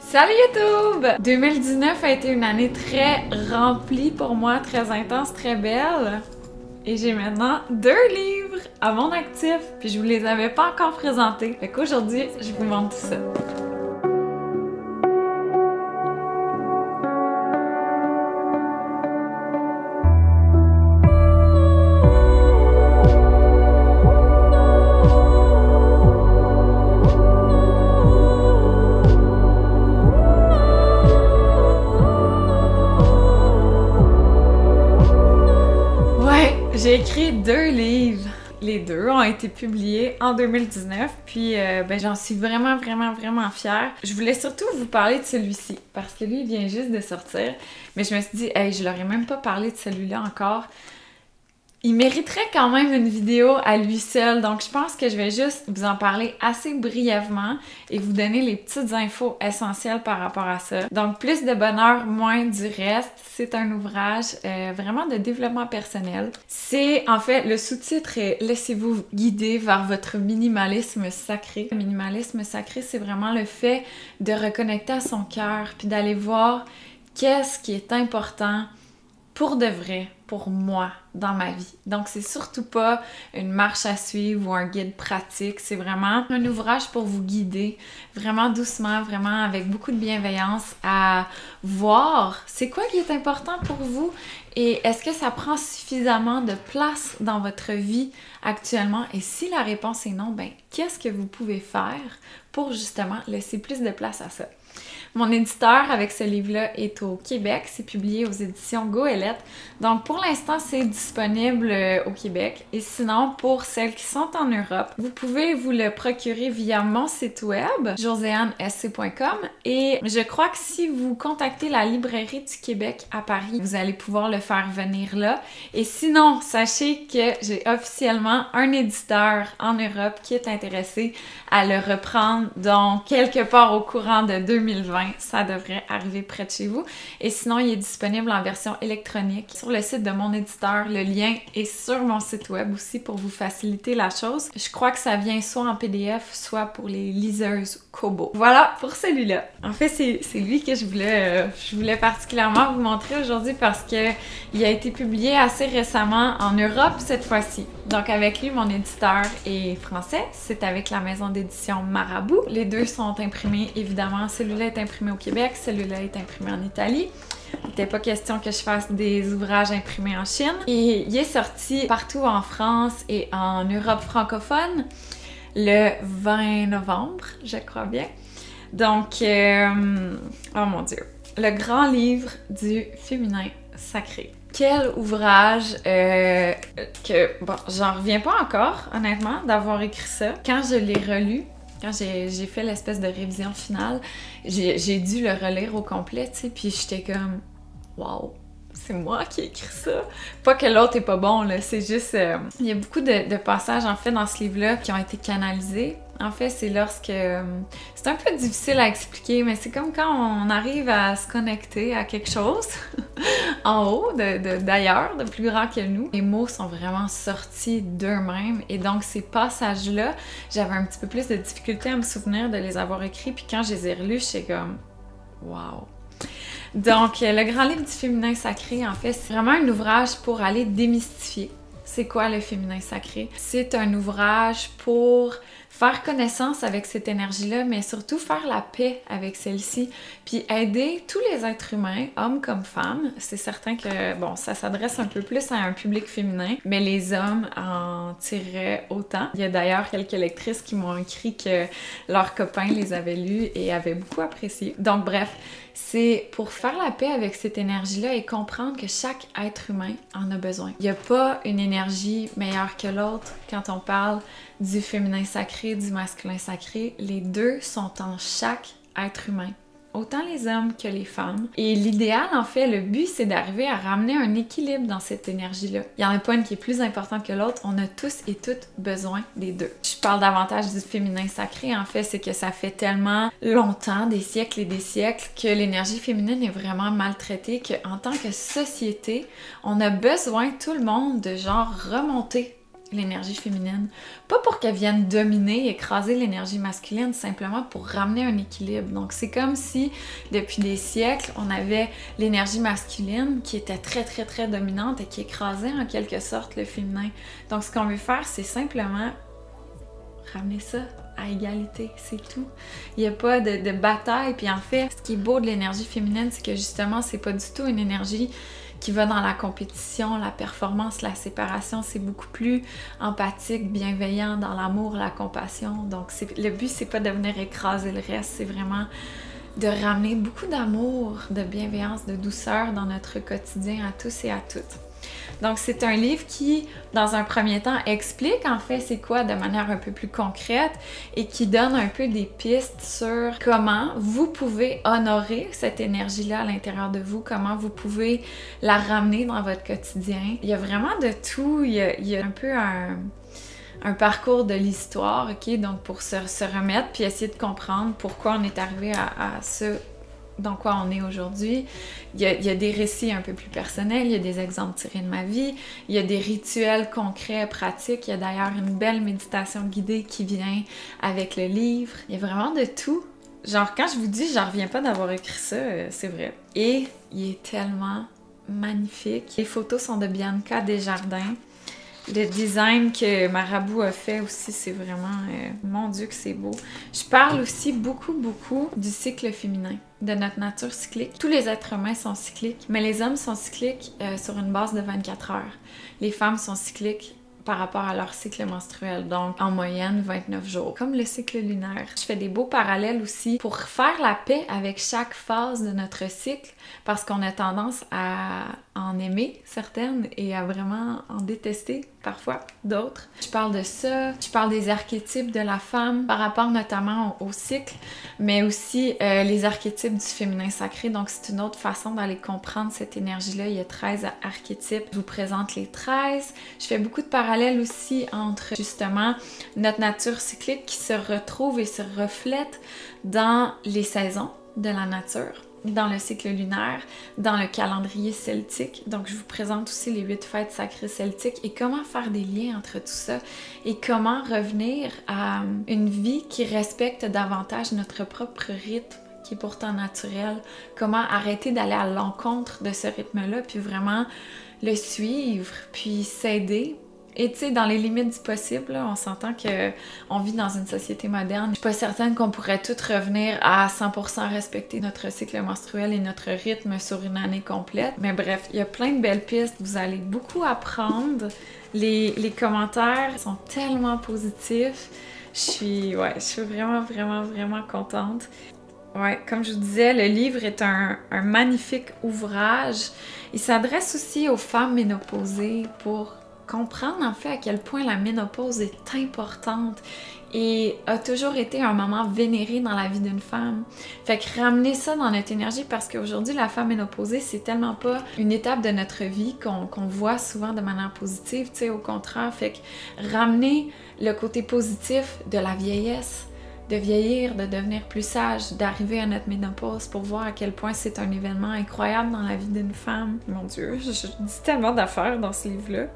Salut YouTube! 2019 a été une année très remplie pour moi, très intense, très belle. Et j'ai maintenant 2 livres à mon actif, puis je vous les avais pas encore présentés. Fait qu'aujourd'hui, je vous montre tout ça. J'ai écrit 2 livres. Les 2 ont été publiés en 2019, puis j'en suis vraiment fière. Je voulais surtout vous parler de celui-ci, parce que lui, il vient juste de sortir. Mais je me suis dit, hey, je leur ai même pas parlé de celui-là encore. Il mériterait quand même une vidéo à lui seul, donc je pense que je vais juste vous en parler assez brièvement et vous donner les petites infos essentielles par rapport à ça. Donc plus de bonheur, moins du reste, c'est un ouvrage vraiment de développement personnel. C'est en fait, le sous-titre est « Laissez-vous guider vers votre minimalisme sacré ». Le minimalisme sacré, c'est vraiment le fait de reconnecter à son cœur puis d'aller voir qu'est-ce qui est important pour de vrai, pour moi, dans ma vie. Donc, c'est surtout pas une marche à suivre ou un guide pratique. C'est vraiment un ouvrage pour vous guider, vraiment doucement, vraiment avec beaucoup de bienveillance à voir c'est quoi qui est important pour vous et est-ce que ça prend suffisamment de place dans votre vie actuellement? Et si la réponse est non, ben qu'est-ce que vous pouvez faire pour justement laisser plus de place à ça? Mon éditeur avec ce livre-là est au Québec. C'est publié aux éditions Goélette. Donc, pour l'instant, c'est disponible au Québec. Et sinon, pour celles qui sont en Europe, vous pouvez vous le procurer via mon site web, joséannesc.com. Et je crois que si vous contactez la Librairie du Québec à Paris, vous allez pouvoir le faire venir là. Et sinon, sachez que j'ai officiellement un éditeur en Europe qui est intéressé à le reprendre. Donc, quelque part au courant de 2020, ça devrait arriver près de chez vous. Et sinon, il est disponible en version électronique sur le site de mon éditeur. Le lien est sur mon site web aussi pour vous faciliter la chose. Je crois que ça vient soit en PDF, soit pour les liseuses Kobo. Voilà pour celui-là. En fait, c'est lui que je voulais particulièrement vous montrer aujourd'hui parce que il a été publié assez récemment en Europe cette fois-ci. Donc avec lui, mon éditeur est français. C'est avec la maison d'édition Marabout. Les deux sont imprimés, évidemment. Celui-là est imprimé au Québec, celui-là est imprimé en Italie. Il n'était pas question que je fasse des ouvrages imprimés en Chine. Et il est sorti partout en France et en Europe francophone le 20 novembre, je crois bien. Donc, oh mon Dieu, le grand livre du féminin sacré. Quel ouvrage que, bon, j'en reviens pas encore, honnêtement, d'avoir écrit ça. Quand je l'ai relu, quand j'ai fait l'espèce de révision finale, j'ai dû le relire au complet, tu sais, puis j'étais comme « Wow! » C'est moi qui ai écrit ça. Pas que l'autre est pas bon, là, c'est juste... il y a beaucoup de passages, en fait, dans ce livre-là qui ont été canalisés. En fait, c'est lorsque... c'est un peu difficile à expliquer, mais c'est comme quand on arrive à se connecter à quelque chose en haut, d'ailleurs, de plus grand que nous. Les mots sont vraiment sortis d'eux-mêmes et donc ces passages-là, j'avais un petit peu plus de difficulté à me souvenir de les avoir écrits, puis quand je les ai relus, j'étais comme « Wow! » Donc, le grand livre du féminin sacré, en fait, c'est vraiment un ouvrage pour aller démystifier. C'est quoi le féminin sacré? C'est un ouvrage pour faire connaissance avec cette énergie-là, mais surtout faire la paix avec celle-ci, puis aider tous les êtres humains, hommes comme femmes. C'est certain que, bon, ça s'adresse un peu plus à un public féminin, mais les hommes en tireraient autant. Il y a d'ailleurs quelques lectrices qui m'ont écrit que leurs copains les avaient lus et avaient beaucoup apprécié. Donc bref, c'est pour faire la paix avec cette énergie-là et comprendre que chaque être humain en a besoin. Il n'y a pas une énergie meilleure que l'autre quand on parle du féminin sacré, du masculin sacré. Les deux sont en chaque être humain. Autant les hommes que les femmes. Et l'idéal, en fait, le but, c'est d'arriver à ramener un équilibre dans cette énergie-là. Il n'y en a pas une qui est plus importante que l'autre. On a tous et toutes besoin des deux. Je parle davantage du féminin sacré, en fait, c'est que ça fait tellement longtemps, des siècles et des siècles, que l'énergie féminine est vraiment maltraitée, qu'en tant que société, on a besoin, tout le monde, de genre remonter l'énergie féminine. Pas pour qu'elle vienne dominer, écraser l'énergie masculine, simplement pour ramener un équilibre. Donc c'est comme si, depuis des siècles, on avait l'énergie masculine qui était très très très dominante et qui écrasait en quelque sorte le féminin. Donc ce qu'on veut faire, c'est simplement ramener ça à égalité, c'est tout. Il n'y a pas de bataille. Puis en fait, ce qui est beau de l'énergie féminine, c'est que justement, c'est pas du tout une énergie qui va dans la compétition, la performance, la séparation. C'est beaucoup plus empathique, bienveillant, dans l'amour, la compassion. Donc le but, c'est pas de venir écraser le reste, c'est vraiment de ramener beaucoup d'amour, de bienveillance, de douceur dans notre quotidien à tous et à toutes. Donc c'est un livre qui, dans un premier temps, explique en fait c'est quoi de manière un peu plus concrète et qui donne un peu des pistes sur comment vous pouvez honorer cette énergie-là à l'intérieur de vous, comment vous pouvez la ramener dans votre quotidien. Il y a vraiment de tout, il y a un peu un parcours de l'histoire, ok? Donc pour se remettre puis essayer de comprendre pourquoi on est arrivé à ce dans quoi on est aujourd'hui. Il y a des récits un peu plus personnels, il y a des exemples tirés de ma vie, il y a des rituels concrets, pratiques. Il y a d'ailleurs une belle méditation guidée qui vient avec le livre. Il y a vraiment de tout. Genre, quand je vous dis, j'en reviens pas d'avoir écrit ça, c'est vrai. Et il est tellement magnifique. Les photos sont de Bianca Desjardins. Le design que Marabout a fait aussi, c'est vraiment... mon Dieu que c'est beau. Je parle aussi beaucoup du cycle féminin, de notre nature cyclique. Tous les êtres humains sont cycliques, mais les hommes sont cycliques sur une base de 24 heures. Les femmes sont cycliques par rapport à leur cycle menstruel, donc en moyenne 29 jours, comme le cycle lunaire. Je fais des beaux parallèles aussi pour faire la paix avec chaque phase de notre cycle, parce qu'on a tendance à en aimer certaines et à vraiment en détester parfois d'autres. Je parle de ça, je parle des archétypes de la femme par rapport notamment au cycle, mais aussi les archétypes du féminin sacré, donc c'est une autre façon d'aller comprendre cette énergie-là. Il y a 13 archétypes, je vous présente les 13. Je fais beaucoup de parallèles aussi entre justement notre nature cyclique qui se retrouve et se reflète dans les saisons de la nature, dans le cycle lunaire, dans le calendrier celtique. Donc, je vous présente aussi les 8 fêtes sacrées celtiques et comment faire des liens entre tout ça et comment revenir à une vie qui respecte davantage notre propre rythme qui est pourtant naturel. Comment arrêter d'aller à l'encontre de ce rythme-là puis vraiment le suivre, puis s'aider. Et tu sais, dans les limites du possible, là, on s'entend qu'on vit dans une société moderne. Je suis pas certaine qu'on pourrait toutes revenir à 100% respecter notre cycle menstruel et notre rythme sur une année complète. Mais bref, il y a plein de belles pistes. Vous allez beaucoup apprendre. Les commentaires sont tellement positifs. Je suis vraiment contente. Ouais, comme je vous disais, le livre est un magnifique ouvrage. Il s'adresse aussi aux femmes ménopausées pour comprendre en fait à quel point la ménopause est importante et a toujours été un moment vénéré dans la vie d'une femme. Fait que ramener ça dans notre énergie, parce qu'aujourd'hui la femme ménopausée, c'est tellement pas une étape de notre vie qu'on voit souvent de manière positive, tu sais, au contraire. Fait que ramener le côté positif de la vieillesse, de vieillir, de devenir plus sage, d'arriver à notre ménopause pour voir à quel point c'est un événement incroyable dans la vie d'une femme. Mon Dieu, je dis tellement d'affaires dans ce livre-là.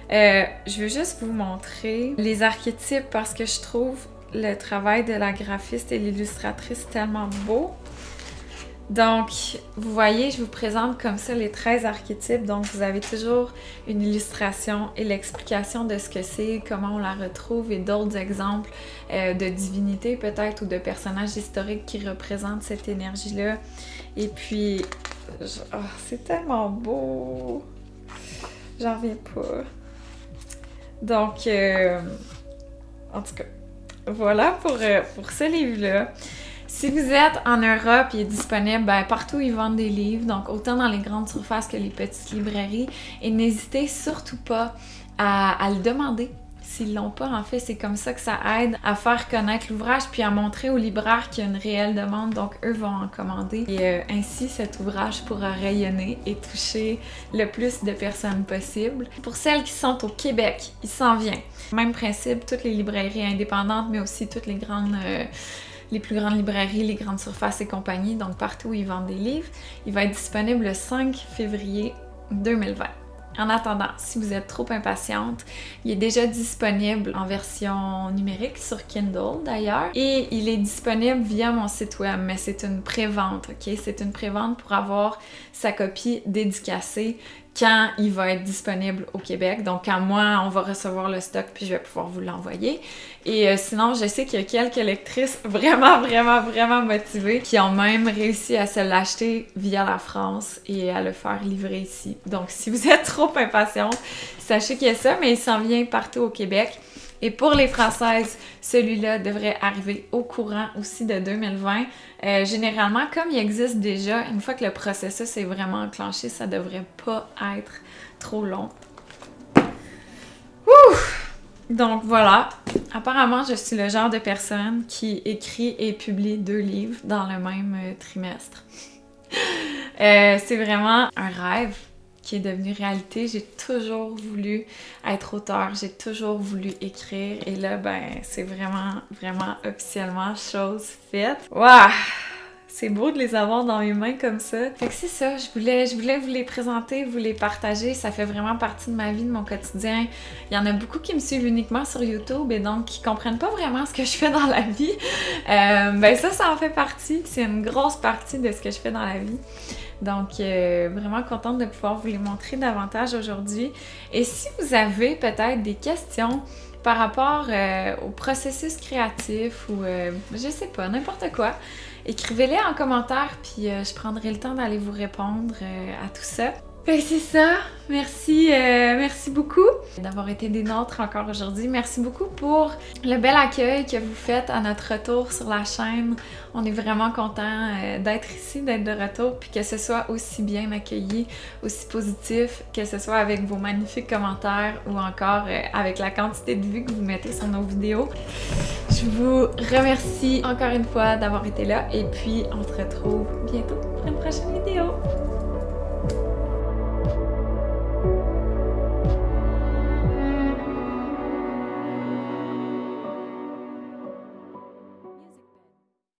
Je veux juste vous montrer les archétypes parce que je trouve le travail de la graphiste et l'illustratrice tellement beau. Donc, vous voyez, je vous présente comme ça les 13 archétypes. Donc, vous avez toujours une illustration et l'explication de ce que c'est, comment on la retrouve et d'autres exemples de divinités peut-être ou de personnages historiques qui représentent cette énergie-là. Et puis, oh, c'est tellement beau! J'en reviens pas. Donc, en tout cas, voilà pour ce livre-là. Si vous êtes en Europe, il est disponible partout où ils vendent des livres, donc autant dans les grandes surfaces que les petites librairies. Et n'hésitez surtout pas à le demander. S'ils l'ont pas, en fait, c'est comme ça que ça aide à faire connaître l'ouvrage puis à montrer aux libraires qu'il y a une réelle demande, donc eux vont en commander. Et ainsi, cet ouvrage pourra rayonner et toucher le plus de personnes possible. Pour celles qui sont au Québec, il s'en vient. Même principe, toutes les librairies indépendantes, mais aussi toutes les grandes... les plus grandes librairies, les grandes surfaces et compagnie, donc partout où ils vendent des livres. Il va être disponible le 5 février 2020. En attendant, si vous êtes trop impatiente, il est déjà disponible en version numérique sur Kindle d'ailleurs et il est disponible via mon site web, mais c'est une prévente, ok? C'est une prévente pour avoir sa copie dédicacée quand il va être disponible au Québec. Donc, quand moi, on va recevoir le stock, puis je vais pouvoir vous l'envoyer. Et sinon, je sais qu'il y a quelques lectrices vraiment motivées qui ont même réussi à se l'acheter via la France et à le faire livrer ici. Donc, si vous êtes trop impatiente, sachez qu'il y a ça, mais il s'en vient partout au Québec. Et pour les Françaises, celui-là devrait arriver au courant aussi de 2020. Généralement, comme il existe déjà, une fois que le processus est vraiment enclenché, ça devrait pas être trop long. Ouh! Donc voilà, apparemment je suis le genre de personne qui écrit et publie 2 livres dans le même trimestre. C'est vraiment un rêve qui est devenu réalité. J'ai toujours voulu être auteur, j'ai toujours voulu écrire et là, ben, c'est vraiment officiellement chose faite. Waouh! C'est beau de les avoir dans mes mains comme ça. Fait que c'est ça, je voulais vous les présenter, vous les partager. Ça fait vraiment partie de ma vie, de mon quotidien. Il y en a beaucoup qui me suivent uniquement sur YouTube et donc qui comprennent pas vraiment ce que je fais dans la vie. Ben ça en fait partie. C'est une grosse partie de ce que je fais dans la vie. Donc, vraiment contente de pouvoir vous les montrer davantage aujourd'hui. Et si vous avez peut-être des questions par rapport au processus créatif ou je sais pas, n'importe quoi, écrivez-les en commentaire puis je prendrai le temps d'aller vous répondre à tout ça. Fait que c'est ça, merci beaucoup d'avoir été des nôtres encore aujourd'hui. Merci beaucoup pour le bel accueil que vous faites à notre retour sur la chaîne. On est vraiment contents d'être ici, d'être de retour, puis que ce soit aussi bien accueilli, aussi positif, que ce soit avec vos magnifiques commentaires ou encore avec la quantité de vues que vous mettez sur nos vidéos. Je vous remercie encore une fois d'avoir été là et puis on se retrouve bientôt pour une prochaine vidéo.